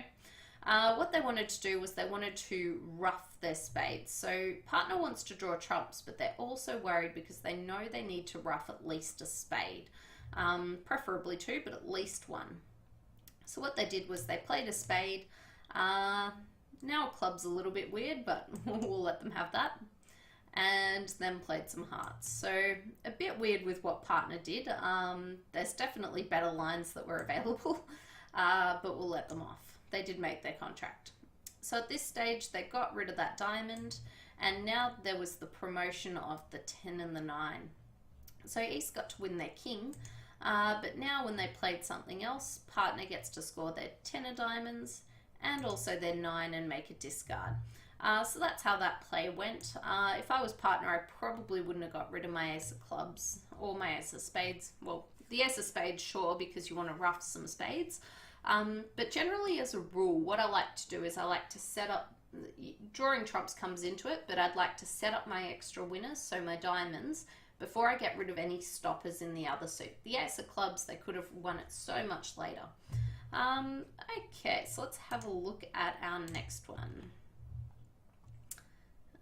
What they wanted to do was they wanted to ruff their spades. So partner wants to draw trumps, but they're also worried because they know they need to ruff at least a spade. Preferably 2, but at least 1. So what they did was they played a spade. Now a club's a little bit weird, but we'll let them have that. And then played some hearts. So a bit weird with what partner did. There's definitely better lines that were available. but we'll let them off. They did make their contract. So at this stage, they got rid of that diamond, and now there was the promotion of the 10 and the 9. So East got to win their king, but now when they played something else, partner gets to score their 10 of diamonds and also their 9 and make a discard. So that's how that play went. If I was partner, I probably wouldn't have got rid of my ace of clubs or my ace of spades. Well, the ace of spades, sure, because you want to ruff some spades. But generally, as a rule, what I like to do is I like to set up, drawing trumps comes into it, but I'd like to set up my extra winners, so my diamonds, before I get rid of any stoppers in the other suit. The ace of clubs, they could have won it so much later. Okay, so let's have a look at our next one.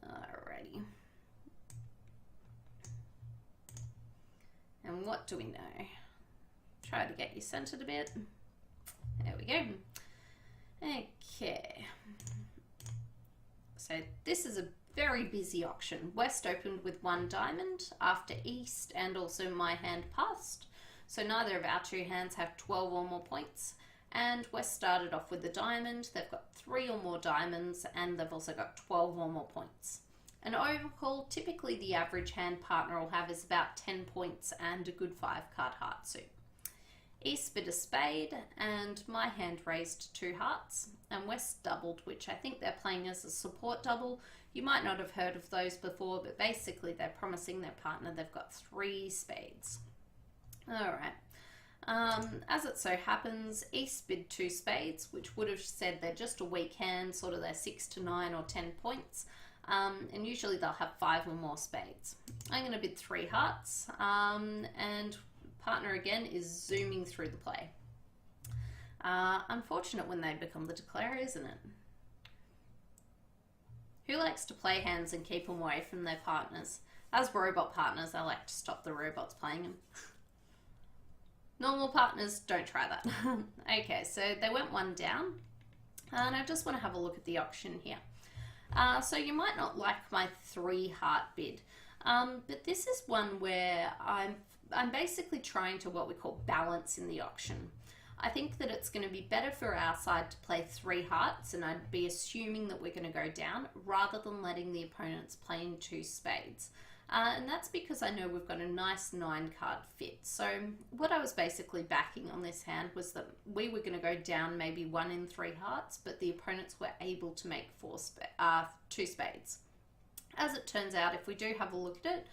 Alrighty. And what do we know? Try to get you centered a bit. There we go. Okay. So this is a very busy auction. West opened with 1 diamond after East and also my hand passed. So neither of our 2 hands have 12 or more points. And West started off with the diamond. They've got 3 or more diamonds and they've also got 12 or more points. An overcall, typically the average hand partner will have is about 10 points and a good 5-card heart suit. East bid a spade and my hand raised 2 hearts, and West doubled, which I think they're playing as a support double. You might not have heard of those before, but basically they're promising their partner they've got 3 spades. Alright. As it so happens, East bid 2 spades, which would have said they're just a weak hand, sort of they're 6 to 9 or 10 points, and usually they'll have 5 or more spades. I'm going to bid 3 hearts, and partner again is zooming through the play. Unfortunate when they become the declarer, isn't it? Who likes to play hands and keep them away from their partners? As robot partners, I like to stop the robots playing them. Normal partners, don't try that. Okay, so they went 1 down, and I just want to have a look at the auction here. So you might not like my 3 heart bid, but this is one where I'm basically trying to what we call balance in the auction. I think that it's going to be better for our side to play 3 hearts, and I'd be assuming that we're going to go down rather than letting the opponents play in 2 spades. And that's because I know we've got a nice 9-card fit. So what I was basically backing on this hand was that we were going to go down maybe 1 in 3 hearts, but the opponents were able to make 2 spades. As it turns out, if we do have a look at it,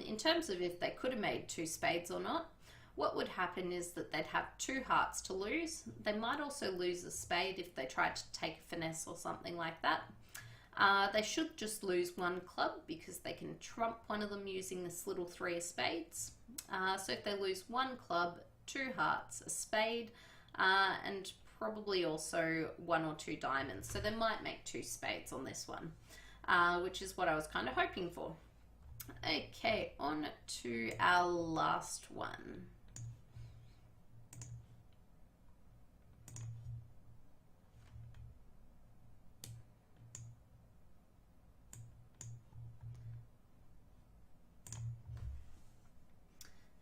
in terms of if they could have made 2 spades or not, what would happen is that they'd have 2 hearts to lose. They might also lose a spade if they tried to take a finesse or something like that. They should just lose 1 club because they can trump one of them using this little 3 of spades. So if they lose 1 club, 2 hearts, a spade, and probably also 1 or 2 diamonds. So they might make 2 spades on this one, which is what I was kind of hoping for. Okay, on to our last one.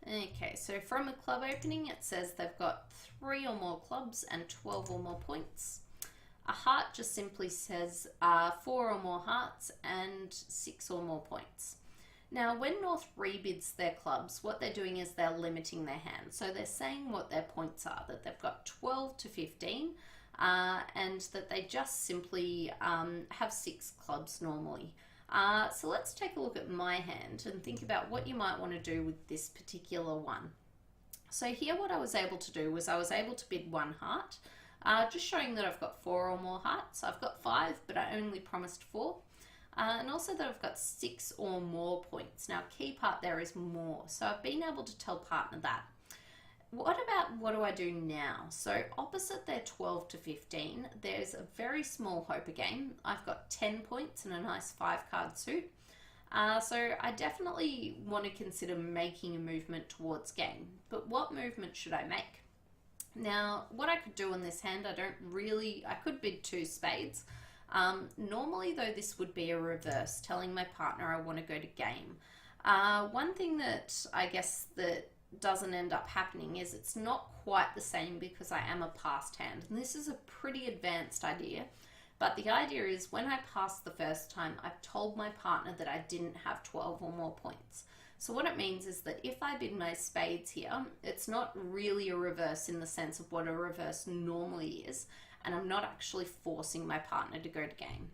Okay, so from a club opening, it says they've got 3 or more clubs and 12 or more points. A heart just simply says 4 or more hearts and 6 or more points. Now, when North rebids their clubs, what they're doing is they're limiting their hand. So they're saying what their points are, that they've got 12 to 15, and that they just simply have 6 clubs normally. So let's take a look at my hand and think about what you might want to do with this particular one. So here what I was able to do was I was able to bid 1 heart, just showing that I've got 4 or more hearts. I've got 5, but I only promised 4. And also that I've got 6 or more points. Now, key part there is more. So I've been able to tell partner that. What do I do now? So opposite their 12 to 15, there's a very small hope again. I've got 10 points and a nice 5-card suit. So I definitely want to consider making a movement towards game. But what movement should I make? Now, what I could do on this hand, I could bid 2 spades. Normally though, this would be a reverse, telling my partner I want to go to game. One thing that I guess that doesn't end up happening is it's not quite the same because I am a passed hand. And this is a pretty advanced idea, but the idea is when I pass the first time, I've told my partner that I didn't have 12 or more points. So what it means is that if I bid my spades here, it's not really a reverse in the sense of what a reverse normally is, and I'm not actually forcing my partner to go to game.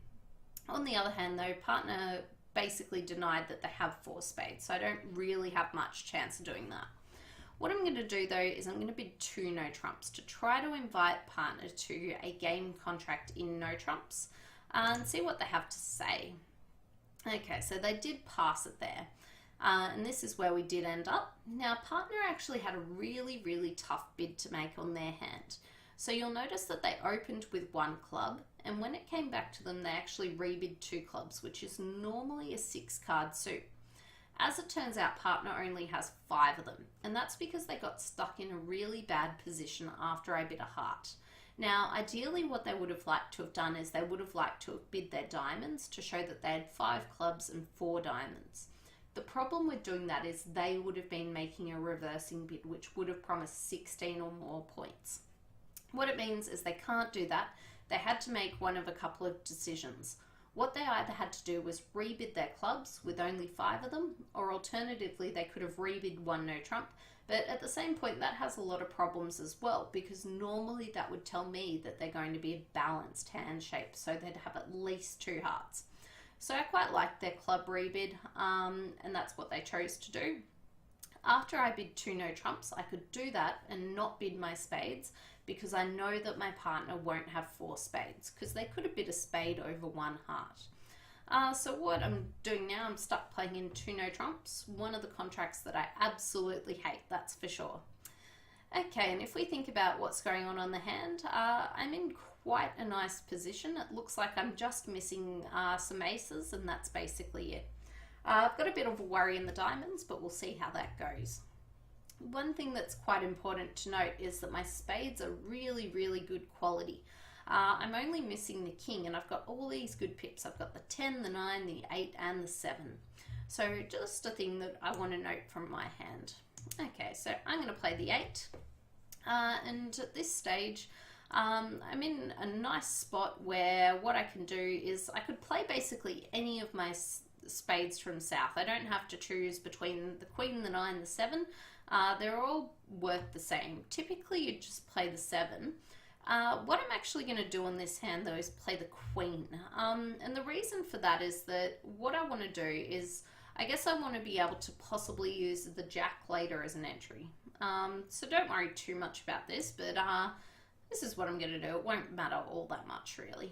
On the other hand though, partner basically denied that they have 4 spades, so I don't really have much chance of doing that. What I'm going to do though is I'm going to bid 2 no trumps to try to invite partner to a game contract in no trumps and see what they have to say. Okay, so they did pass it there. And this is where we did end up. Now, partner actually had a really tough bid to make on their hand. So you'll notice that they opened with 1 club, and when it came back to them, they actually rebid 2 clubs, which is normally a 6-card suit. As it turns out, partner only has 5 of them, and that's because they got stuck in a really bad position after I bid a heart. Now, ideally what they would have liked to have done is they would have liked to have bid their diamonds to show that they had 5 clubs and 4 diamonds. The problem with doing that is they would have been making a reversing bid, which would have promised 16 or more points. What it means is they can't do that. They had to make one of a couple of decisions. What they either had to do was rebid their clubs with only 5 of them, or alternatively they could have rebid 1 no trump, but at the same point that has a lot of problems as well, because normally that would tell me that they're going to be a balanced hand shape, so they'd have at least 2 hearts. So I quite liked their club rebid, and that's what they chose to do. After I bid 2 no trumps, I could do that and not bid my spades because I know that my partner won't have 4 spades, because they could have bid a spade over 1 heart. So what I'm doing now, I'm stuck playing in 2 no trumps, one of the contracts that I absolutely hate, that's for sure. Okay, and if we think about what's going on the hand, I'm in quite a nice position. It looks like I'm just missing some aces, and that's basically it. I've got a bit of a worry in the diamonds, but we'll see how that goes. One thing that's quite important to note is that my spades are really good quality. I'm only missing the king, and I've got all these good pips. I've got the 10, the 9, the 8 and the 7. So just a thing that I want to note from my hand. Okay, so I'm going to play the 8, and at this stage I'm in a nice spot where what I can do is I could play basically any of my spades from south. I don't have to choose between the queen, the 9, the 7. They're all worth the same. Typically you just play the 7. What I'm actually going to do on this hand though is play the queen, and the reason for that is that what I want to do is I guess I want to be able to possibly use the jack later as an entry. So don't worry too much about this, but this is what I'm going to do. It won't matter all that much really.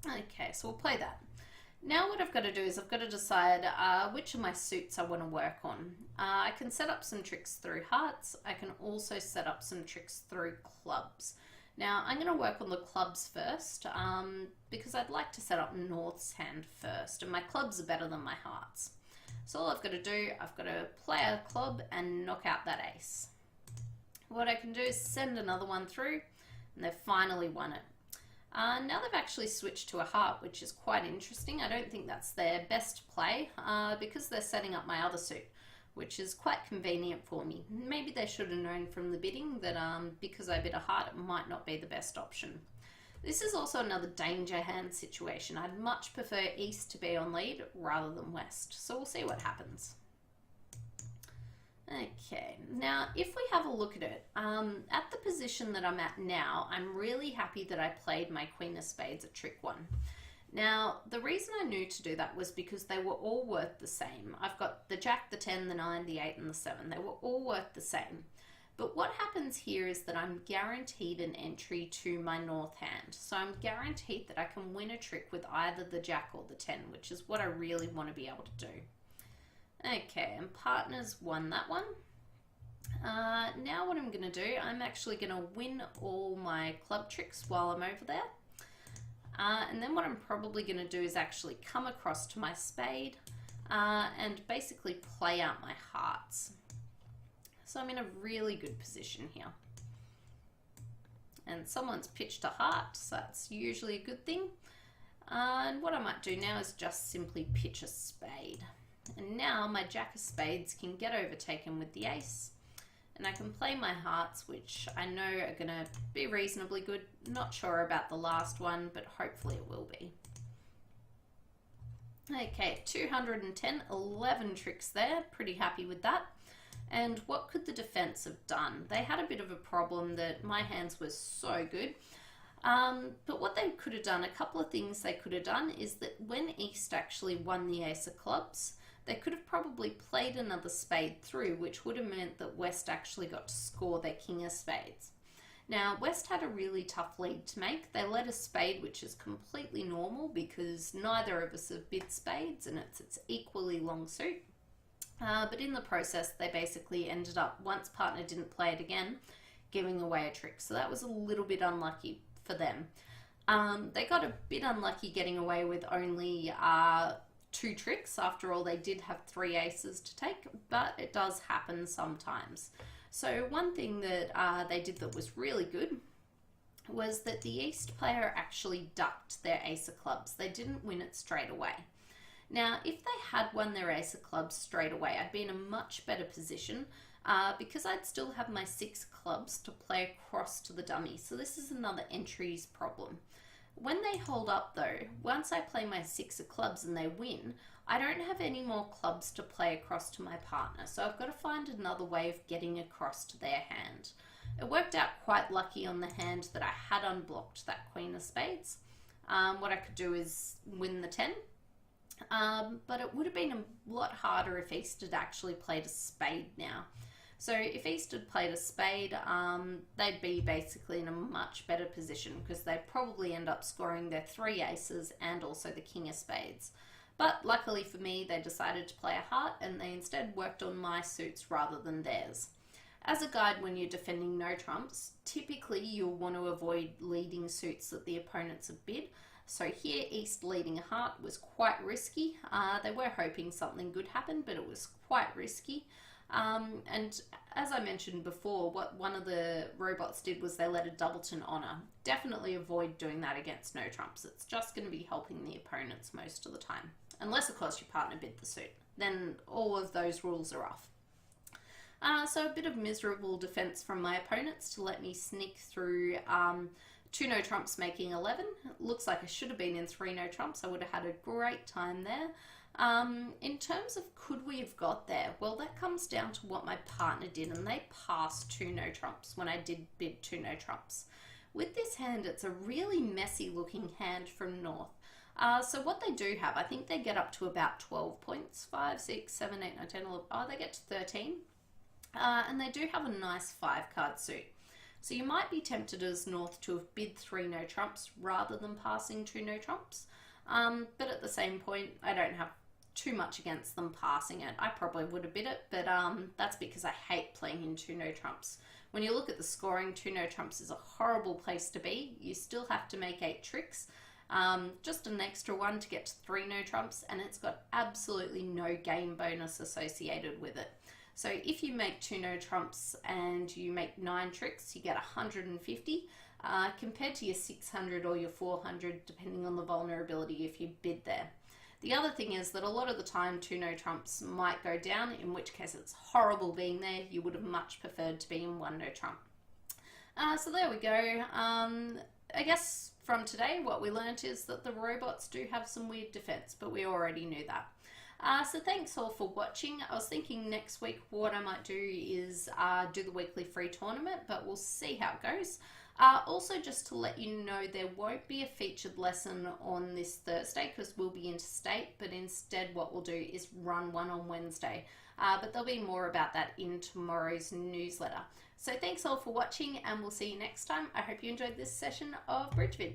Okay, so we'll play that. Now what I've got to do is I've got to decide which of my suits I want to work on. I can set up some tricks through hearts. I can also set up some tricks through clubs. Now I'm going to work on the clubs first because I'd like to set up North's hand first, and my clubs are better than my hearts. So all I've got to do, I've got to play a club and knock out that ace. What I can do is send another one through, and they've finally won it. Now they've actually switched to a heart, which is quite interesting. I don't think that's their best play because they're setting up my other suit, which is quite convenient for me. Maybe they should have known from the bidding that because I bid a heart, it might not be the best option. This is also another danger hand situation. I'd much prefer east to be on lead rather than west, so we'll see what happens. Okay, now if we have a look at it, at the position that I'm at now, I'm really happy that I played my queen of spades at trick 1. Now, the reason I knew to do that was because they were all worth the same. I've got the jack, the 10, the 9, the 8 and the 7. They were all worth the same. But what happens here is that I'm guaranteed an entry to my north hand. So I'm guaranteed that I can win a trick with either the jack or the 10, which is what I really want to be able to do. Okay, and partners won that one. Now what I'm going to do, I'm actually going to win all my club tricks while I'm over there. And then what I'm probably going to do is actually come across to my spade and basically play out my hearts. So I'm in a really good position here. And someone's pitched a heart, so that's usually a good thing. And what I might do now is just simply pitch a spade. And now my jack of spades can get overtaken with the ace. And I can play my hearts, which I know are going to be reasonably good. Not sure about the last one, but hopefully it will be. Okay, 210, 11 tricks there. Pretty happy with that. And what could the defense have done? They had a bit of a problem that my hands were so good. But what they could have done, a couple of things they could have done, is that when East actually won the Ace of Clubs, they could have probably played another spade through, which would have meant that West actually got to score their King of Spades. Now, West had a really tough lead to make. They led a spade, which is completely normal because neither of us have bid spades and it's equally long suit. But in the process, they basically ended up, once partner didn't play it again, giving away a trick. So that was a little bit unlucky for them. They got a bit unlucky getting away with only 2 tricks. After all, they did have 3 aces to take, but it does happen sometimes. So one thing that they did that was really good was that the East player actually ducked their Ace of Clubs. They didn't win it straight away. Now, if they had won their Ace of Clubs straight away, I'd be in a much better position because I'd still have my 6 clubs to play across to the dummy. So this is another entries problem. When they hold up though, once I play my 6 of clubs and they win, I don't have any more clubs to play across to my partner. So I've got to find another way of getting across to their hand. It worked out quite lucky on the hand that I had unblocked that Queen of Spades. What I could do is win the 10. But it would have been a lot harder if East had actually played a spade now. So if East had played a spade, they'd be basically in a much better position because they'd probably end up scoring their 3 aces and also the King of Spades. But luckily for me, they decided to play a heart and they instead worked on my suits rather than theirs. As a guide, when you're defending no trumps, typically you'll want to avoid leading suits that the opponents have bid. So here, East leading a heart was quite risky. They were hoping something good happened, but it was quite risky. And as I mentioned before, what one of the robots did was they let a doubleton honor. Definitely avoid doing that against no trumps. It's just going to be helping the opponents most of the time. Unless, of course, your partner bid the suit. Then all of those rules are off. So a bit of miserable defense from my opponents to let me sneak through 2 no trumps making 11. It looks like I should have been in 3 no trumps. I would have had a great time there. In terms of could we have got there, well, that comes down to what my partner did, and they passed 2 no trumps when I did bid 2 no trumps. With this hand, it's a really messy looking hand from North. So what they do have, I think they get up to about 12 points, 5, 6, 7, 8, 9, 10, 11, they get to 13. And they do have a nice 5 card suit. So you might be tempted as North to have bid 3 no trumps rather than passing 2 no trumps. But at the same point, I don't have too much against them passing it. I probably would have bid it, but that's because I hate playing in 2 no trumps. When you look at the scoring, 2 no trumps is a horrible place to be. You still have to make 8 tricks. Just an extra one to get to 3 no trumps, and it's got absolutely no game bonus associated with it. So if you make 2 no trumps and you make 9 tricks, you get 150 compared to your 600 or your 400, depending on the vulnerability if you bid there. The other thing is that a lot of the time 2 no trumps might go down, in which case it's horrible being there. You would have much preferred to be in 1 no trump. So there we go. I guess from today what we learnt is that the robots do have some weird defense, but we already knew that. So thanks all for watching. I was thinking next week what I might do is do the weekly free tournament, but we'll see how it goes. Also, just to let you know, there won't be a featured lesson on this Thursday because we'll be interstate, but instead what we'll do is run one on Wednesday. But there'll be more about that in tomorrow's newsletter. So thanks all for watching, and we'll see you next time. I hope you enjoyed this session of BridgeVid.